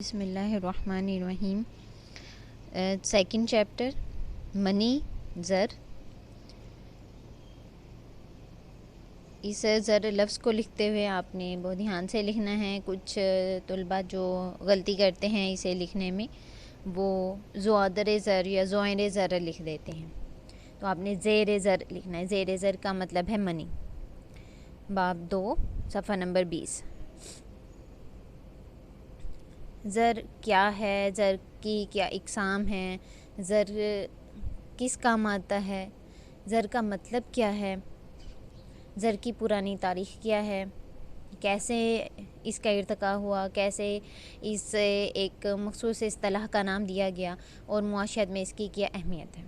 بسم اللہ الرحمن الرحیم۔ سیکنڈ چیپٹر منی، زر۔ اس زر لفظ کو لکھتے ہوئے آپ نے بہت دھیان سے لکھنا ہے۔ کچھ طلباء جو غلطی کرتے ہیں اسے لکھنے میں، وہ زوادر زر یا زوئر زر لکھ دیتے ہیں، تو آپ نے زیر زر لکھنا ہے۔ زیر زر کا مطلب ہے منی۔ باب 2 صفحہ نمبر 20۔ زر کیا ہے؟ زر کی کیا اقسام ہیں؟ زر کس کام آتا ہے؟ زر کا مطلب کیا ہے؟ زر کی پرانی تاریخ کیا ہے؟ کیسے اس کا ارتقاء ہوا؟ کیسے اس ایک مخصوص اصطلاح کا نام دیا گیا؟ اور معاشیات میں اس کی کیا اہمیت ہے؟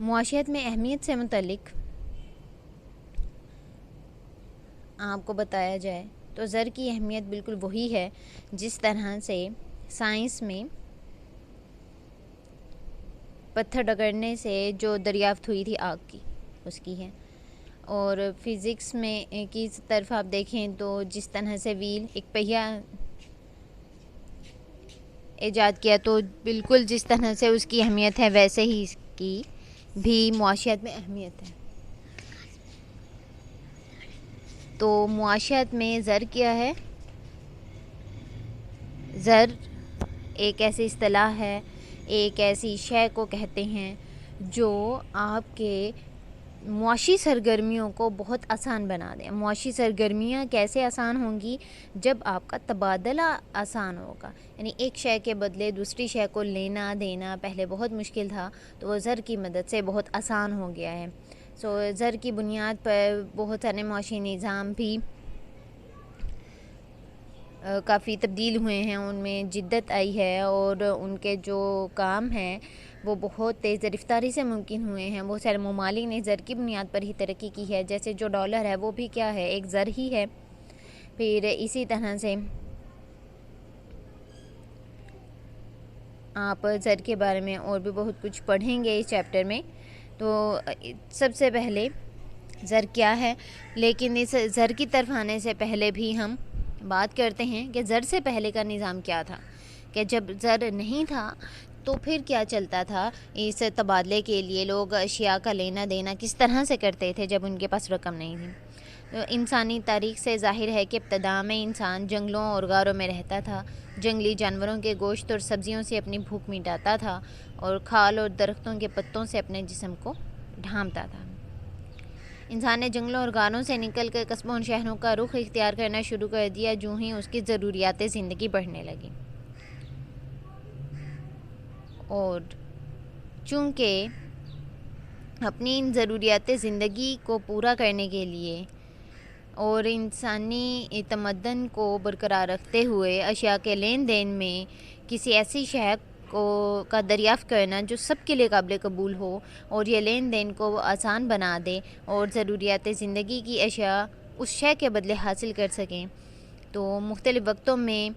معاشیات میں اہمیت سے متعلق آپ کو بتایا جائے تو زر کی اہمیت بالکل وہی ہے جس طرح سے سائنس میں پتھر رگڑنے سے جو دریافت ہوئی تھی آگ کی، اس کی ہے، اور فزکس میں کی طرف آپ دیکھیں تو جس طرح سے ویل ایک پہیہ ایجاد کیا، تو بالکل جس طرح سے اس کی اہمیت ہے ویسے ہی اس کی بھی معاشیات میں اہمیت ہے۔ تو معاشیات میں زر کیا ہے؟ زر ایک ایسی اصطلاح ہے، ایک ایسی شے کو کہتے ہیں جو آپ کے معاشی سرگرمیوں کو بہت آسان بنا دیں۔ معاشی سرگرمیاں کیسے آسان ہوں گی؟ جب آپ کا تبادلہ آسان ہوگا، یعنی ایک شے کے بدلے دوسری شے کو لینا دینا پہلے بہت مشکل تھا، تو وہ زر کی مدد سے بہت آسان ہو گیا ہے۔ زر کی بنیاد پر بہت سارے معاشی نظام بھی کافی تبدیل ہوئے ہیں، ان میں جدت آئی ہے، اور ان کے جو کام ہیں وہ بہت تیز رفتاری سے ممکن ہوئے ہیں۔ بہت سارے ممالک نے زر کی بنیاد پر ہی ترقی کی ہے، جیسے جو ڈالر ہے وہ بھی کیا ہے؟ ایک زر ہی ہے۔ پھر اسی طرح سے آپ زر کے بارے میں اور بھی بہت کچھ پڑھیں گے اس چیپٹر میں۔ تو سب سے پہلے زر کیا ہے، لیکن اس زر کی طرف آنے سے پہلے بھی ہم بات کرتے ہیں کہ زر سے پہلے کا نظام کیا تھا، کہ جب زر نہیں تھا تو پھر کیا چلتا تھا؟ اس تبادلے کے لیے لوگ اشیاء کا لینا دینا کس طرح سے کرتے تھے جب ان کے پاس رقم نہیں تھی؟ انسانی تاریخ سے ظاہر ہے کہ ابتدا میں انسان جنگلوں اور غاروں میں رہتا تھا، جنگلی جانوروں کے گوشت اور سبزیوں سے اپنی بھوک مٹاتا تھا، اور کھال اور درختوں کے پتوں سے اپنے جسم کو ڈھانپتا تھا۔ انسان نے جنگلوں اور غاروں سے نکل کر قصبوں اور شہروں کا رخ اختیار کرنا شروع کر دیا جوں ہی اس کی ضروریات زندگی بڑھنے لگیں، اور چونکہ اپنی ان ضروریات زندگی کو پورا کرنے کے لیے اور انسانی تمدن کو برقرار رکھتے ہوئے اشیاء کے لین دین میں کسی ایسی شے کا دریافت کرنا جو سب کے لیے قابل قبول ہو اور یہ لین دین کو آسان بنا دے اور ضروریات زندگی کی اشیاء اس شے کے بدلے حاصل کر سکیں، تو مختلف وقتوں میں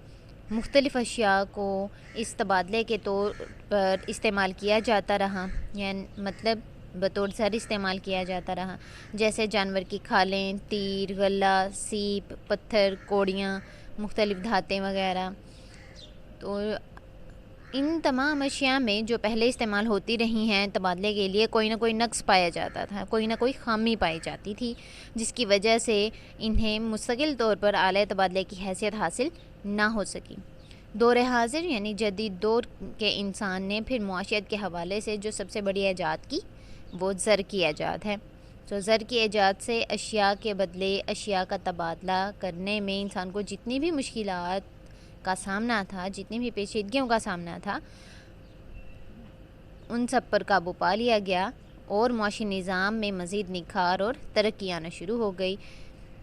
مختلف اشیاء کو اس تبادلے کے طور پر استعمال کیا جاتا رہا، یعنی مطلب بطور زر استعمال کیا جاتا رہا، جیسے جانور کی کھالیں، تیر، غلہ، سیپ، پتھر، کوڑیاں، مختلف دھاتیں وغیرہ۔ تو ان تمام اشیاء میں جو پہلے استعمال ہوتی رہی ہیں تبادلے کے لیے، کوئی نہ کوئی نقص پایا جاتا تھا، کوئی نہ کوئی خامی پائی جاتی تھی، جس کی وجہ سے انہیں مستقل طور پر آلہ تبادلے کی حیثیت حاصل نہ ہو سکی۔ دور حاضر یعنی جدید دور کے انسان نے پھر معاشیات کے حوالے سے جو سب سے بڑی ایجاد کی وہ زر کی ایجاد ہے۔ تو زر کی ایجاد سے اشیاء کے بدلے اشیاء کا تبادلہ کرنے میں انسان کو جتنی بھی مشکلات کا سامنا تھا، جتنی بھی پیچیدگیوں کا سامنا تھا، ان سب پر قابو پا لیا گیا، اور معاشی نظام میں مزید نکھار اور ترقی آنا شروع ہو گئی۔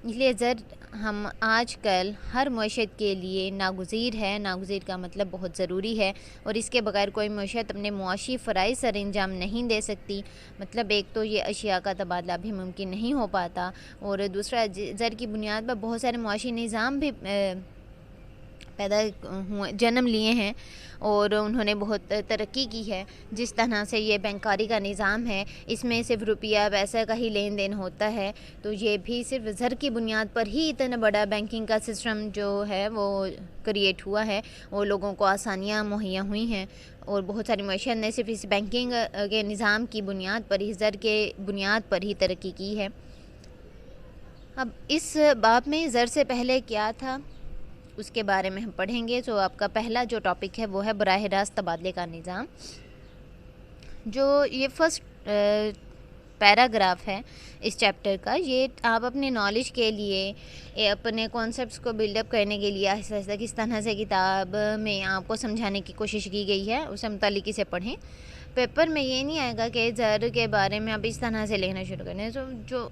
اس لیے زر ہم آج کل ہر معیشت کے لیے ناگزیر ہے۔ ناگزیر کا مطلب بہت ضروری ہے، اور اس کے بغیر کوئی معیشت اپنے معاشی فرائض سر انجام نہیں دے سکتی۔ مطلب ایک تو یہ اشیاء کا تبادلہ بھی ممکن نہیں ہو پاتا، اور دوسرا زر کی بنیاد پر بہت سارے معاشی نظام بھی جنم لیے ہیں اور انہوں نے بہت ترقی کی ہے. جس طرح سے یہ بینکاری کا نظام ہے، اس میں صرف روپیہ پیسہ کا ہی لین دین ہوتا ہے، تو یہ بھی صرف زر کی بنیاد پر ہی اتنا بڑا بینکنگ کا سسٹم جو ہے وہ کریٹ ہوا ہے، اور لوگوں کو آسانیاں مہیا ہوئی ہیں، اور بہت ساری معیشت نے صرف اس بینکنگ کے نظام کی بنیاد پر ہی، زر کے بنیاد پر ہی ترقی کی ہے. اب اس باب میں زر سے پہلے کیا تھا اس کے بارے میں ہم پڑھیں گے. تو آپ کا پہلا جو ٹاپک ہے وہ ہے براہ راست تبادلے کا نظام. جو یہ فرسٹ پیراگراف ہے اس چیپٹر کا، یہ آپ اپنے نالج کے لیے، اپنے کانسیپٹس کو بلڈ اپ کرنے کے لیے آہستہ آہستہ کس طرح سے کتاب میں آپ کو سمجھانے کی کوشش کی گئی ہے اسے متعلق اسے پڑھیں. پیپر میں یہ نہیں آئے گا کہ زر کے بارے میں آپ اس طرح سے لکھنا شروع کریں. تو جو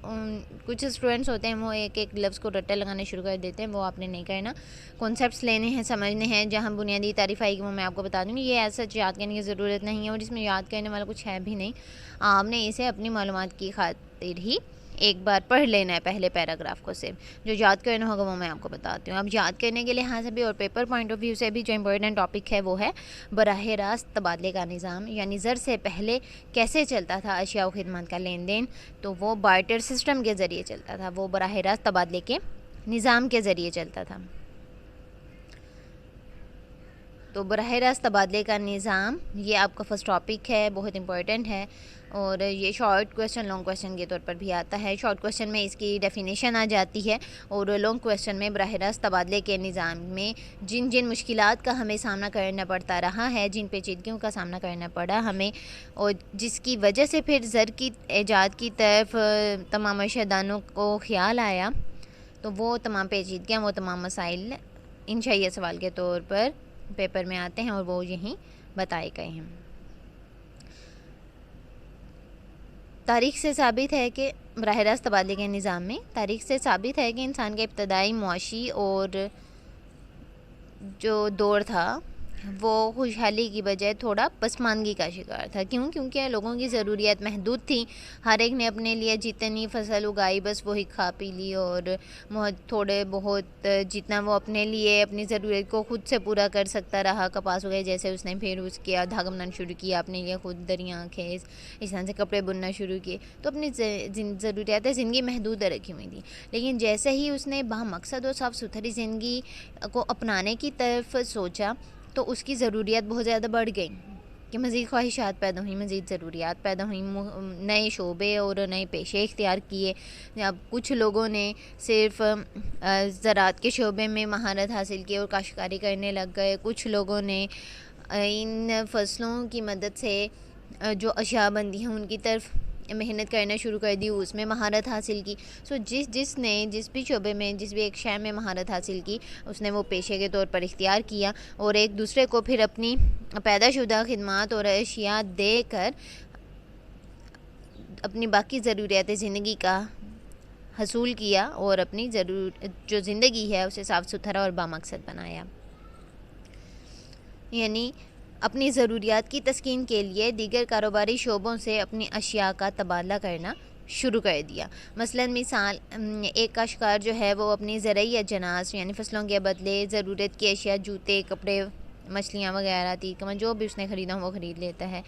کچھ اسٹوڈنٹس ہوتے ہیں وہ ایک ایک لفظ کو رٹے لگانا شروع کر دیتے ہیں، وہ آپ نے نہیں کرنا. کانسیپٹس لینے ہیں، سمجھنے ہیں. جہاں بنیادی تعریف آئے گی وہ میں آپ کو بتا دوں گی. یہ ایسا یاد کرنے کی ضرورت نہیں ہے، اور اس میں یاد کرنے والا کچھ ہے بھی نہیں. آپ نے اسے اپنی معلومات کی خاطر ہی ایک بار پڑھ لینا ہے پہلے پیراگراف کو صرف. جو یاد کرنا ہوگا وہ میں آپ کو بتاتی ہوں. اب یاد کرنے کے لحاظ سے بھی اور پیپر پوائنٹ آف ویو سے بھی جو امپورٹنٹ ٹاپک ہے وہ ہے براہ راست تبادلے کا نظام. یعنی زر سے پہلے کیسے چلتا تھا اشیاء و خدمات کا لین دین، تو وہ بارٹر سسٹم کے ذریعے چلتا تھا، وہ براہ راست تبادلے کے نظام کے ذریعے چلتا تھا. تو براہ راست تبادلے کا نظام یہ آپ کا فرسٹ ٹاپک ہے، بہت امپورٹنٹ ہے، اور یہ شارٹ کویسچن لانگ کویسچن کے طور پر بھی آتا ہے. شارٹ کویسچن میں اس کی ڈیفینیشن آ جاتی ہے، اور لانگ کویسچن میں براہ راست تبادلے کے نظام میں جن جن مشکلات کا ہمیں سامنا کرنا پڑتا رہا ہے، جن پیچیدگیوں کا سامنا کرنا پڑا ہمیں، اور جس کی وجہ سے پھر زر کی ایجاد کی طرف تمام معیشت دانوں کو خیال آیا، تو وہ تمام پیچیدگیاں، وہ تمام مسائل انشائیہ سوال کے طور پر پیپر میں آتے ہیں، اور وہ یہیں بتائے گئے ہیں. تاریخ سے ثابت ہے کہ براہ راست تبادلے کے نظام میں تاریخ سے ثابت ہے کہ انسان کا ابتدائی معاشی اور جو دور تھا وہ خوشحالی کی بجائے تھوڑا پسماندگی کا شکار تھا. کیونکہ لوگوں کی ضروریات محدود تھیں. ہر ایک نے اپنے لیے جتنی فصل اگائی بس وہی کھا پی لی، اور تھوڑے بہت جتنا وہ اپنے لیے اپنی ضرورت کو خود سے پورا کر سکتا رہا. کپاس اگائے جیسے اس نے، پھر اس کے دھاگا بنانا شروع کیا اپنے لیے خود، دریاں خیز اس طرح سے کپڑے بننا شروع کیے. تو اپنی ضروریات زندگی محدود رکھی ہوئی تھیں. لیکن جیسے ہی اس نے بامقصد اور صاف ستھری زندگی کو اپنانے کی طرف سوچا تو اس کی ضروریات بہت زیادہ بڑھ گئیں، کہ مزید خواہشات پیدا ہوئیں، مزید ضروریات پیدا ہوئیں، نئے شعبے اور نئے پیشے اختیار کیے. اب کچھ لوگوں نے صرف زراعت کے شعبے میں مہارت حاصل کی اور کاشتکاری کرنے لگ گئے. کچھ لوگوں نے ان فصلوں کی مدد سے جو اشیاء بنتی ہیں ان کی طرف محنت کرنا شروع کر دی، اس میں مہارت حاصل کی. جس نے جس بھی شعبے میں، جس بھی ایک شے میں مہارت حاصل کی، اس نے وہ پیشے کے طور پر اختیار کیا، اور ایک دوسرے کو پھر اپنی پیدا شدہ خدمات اور اشیاء دے کر اپنی باقی ضروریات زندگی کا حصول کیا، اور اپنی جو زندگی ہے اسے صاف ستھرا اور بامقصد بنایا. یعنی اپنی ضروریات کی تسکین کے لیے دیگر کاروباری شعبوں سے اپنی اشیاء کا تبادلہ کرنا شروع کر دیا. مثال ایک کاشتکار جو ہے وہ اپنی زرعی اجناس یعنی فصلوں کے بدلے ضرورت کی اشیاء، جوتے، کپڑے، مچھلیاں وغیرہ، تیکمن جو بھی اس نے خریدا وہ خرید لیتا ہے.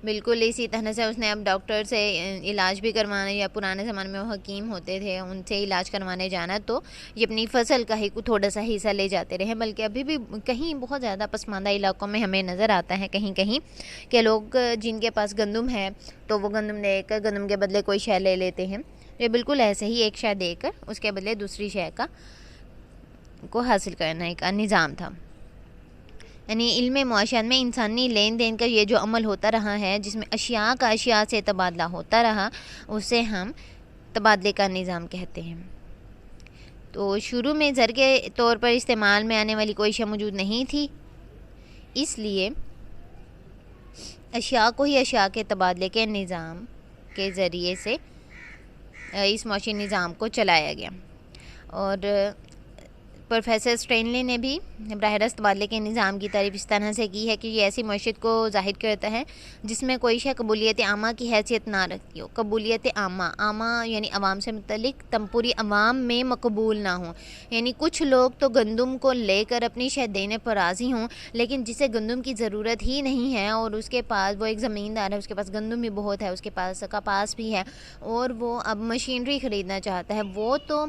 بالکل اسی طرح سے اس نے اب ڈاکٹر سے علاج بھی کروانا، یا پرانے زمانے میں وہ حکیم ہوتے تھے ان سے علاج کروانے جانا، تو یہ اپنی فصل کا ہی تھوڑا سا حصہ لے جاتے رہے. بلکہ ابھی بھی کہیں بہت زیادہ پسماندہ علاقوں میں ہمیں نظر آتا ہے کہیں کہیں کہ لوگ جن کے پاس گندم ہے تو وہ گندم لے کر گندم کے بدلے کوئی شے لے لیتے ہیں. یہ بالکل ایسے ہی ایک شے دے کر اس کے بدلے دوسری شے کو حاصل کرنا ایک نظام تھا. یعنی علم معاشیات میں انسانی لین دین کا یہ جو عمل ہوتا رہا ہے، جس میں اشیاء کا اشیاء سے تبادلہ ہوتا رہا، اسے ہم تبادلے کا نظام کہتے ہیں. تو شروع میں زر کے طور پر استعمال میں آنے والی کوئی شے موجود نہیں تھی، اس لیے اشیاء کو ہی اشیاء کے تبادلے کے نظام کے ذریعے سے اس معاشی نظام کو چلایا گیا. اور پروفیسر اسٹرینلی نے بھی براہ راست تبادلے کے نظام کی تعریف اس طرح سے کی ہے کہ یہ ایسی معیشت کو ظاہر کرتا ہے جس میں کوئی شے قبولیت عامہ کی حیثیت نہ رکھتی ہو. قبولیت عامہ یعنی عوام سے متعلق تمپوری عوام میں مقبول نہ ہوں. یعنی کچھ لوگ تو گندم کو لے کر اپنی شے دینے پر راضی ہوں، لیکن جسے گندم کی ضرورت ہی نہیں ہے اور اس کے پاس، وہ ایک زمیندار ہے، اس کے پاس گندم بھی بہت ہے، اس کے پاس کپاس بھی ہے اور وہ اب مشینری خریدنا چاہتا ہے، وہ تو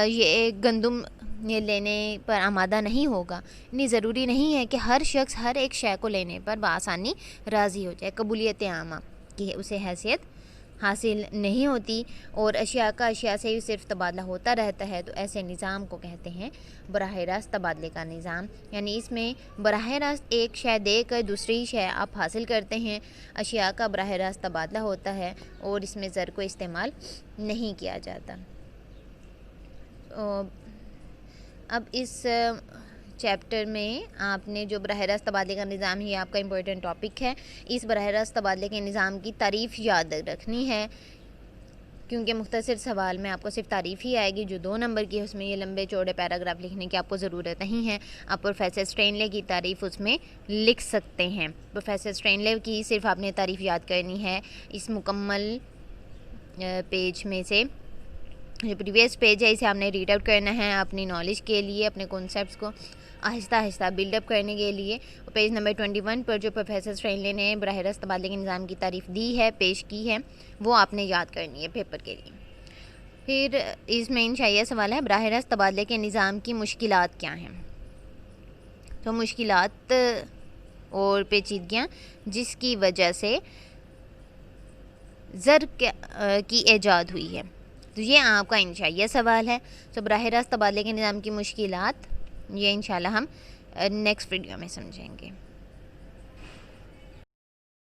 یہ گندم یہ لینے پر آمادہ نہیں ہوگا. نہیں، ضروری نہیں ہے کہ ہر شخص ہر ایک شے کو لینے پر بآسانی راضی ہو جائے. قبولیت عامہ کی اسے حیثیت حاصل نہیں ہوتی اور اشیاء کا اشیاء سے ہی صرف تبادلہ ہوتا رہتا ہے، تو ایسے نظام کو کہتے ہیں براہ راست تبادلے کا نظام. یعنی اس میں براہ راست ایک شے دے کر دوسری شے آپ حاصل کرتے ہیں، اشیاء کا براہ راست تبادلہ ہوتا ہے اور اس میں زر کو استعمال نہیں کیا جاتا. اب اس چیپٹر میں آپ نے جو براہ راست تبادلے کا نظام ہی آپ کا امپورٹنٹ ٹاپک ہے، اس براہ راست تبادلے کے نظام کی تعریف یاد رکھنی ہے، کیونکہ مختصر سوال میں آپ کو صرف تعریف ہی آئے گی جو 2 نمبر کی ہے، اس میں یہ لمبے چوڑے پیراگراف لکھنے کی آپ کو ضرورت نہیں ہے. آپ پروفیسر اسٹرینلے کی تعریف اس میں لکھ سکتے ہیں. پروفیسر اسٹرینلے کی صرف آپ نے تعریف یاد کرنی ہے. اس مکمل پیج میں سے جو پریویس پیج ہے اسے آپ نے ریڈ آؤٹ کرنا ہے اپنی نالج کے لیے، اپنے کانسیپٹس کو آہستہ آہستہ بلڈ اپ کرنے کے لیے. پیج نمبر 21 پر جو پروفیسر اسٹرینلے نے براہ راست تبادلے کے نظام کی تعریف دی ہے، پیش کی ہے، وہ آپ نے یاد کرنی ہے پیپر کے لیے. پھر اس میں انشاء سوال ہے براہ راست تبادلے کے نظام کی مشکلات کیا ہیں. تو مشکلات اور پیچیدگیاں جس کی وجہ سے زر کی ایجاد ہوئی ہے، تو یہ آپ کا انشائیہ سوال ہے. تو براہ راست تبادلے کے نظام کی مشکلات یہ انشاءاللہ ہم نیکسٹ ویڈیو میں سمجھیں گے.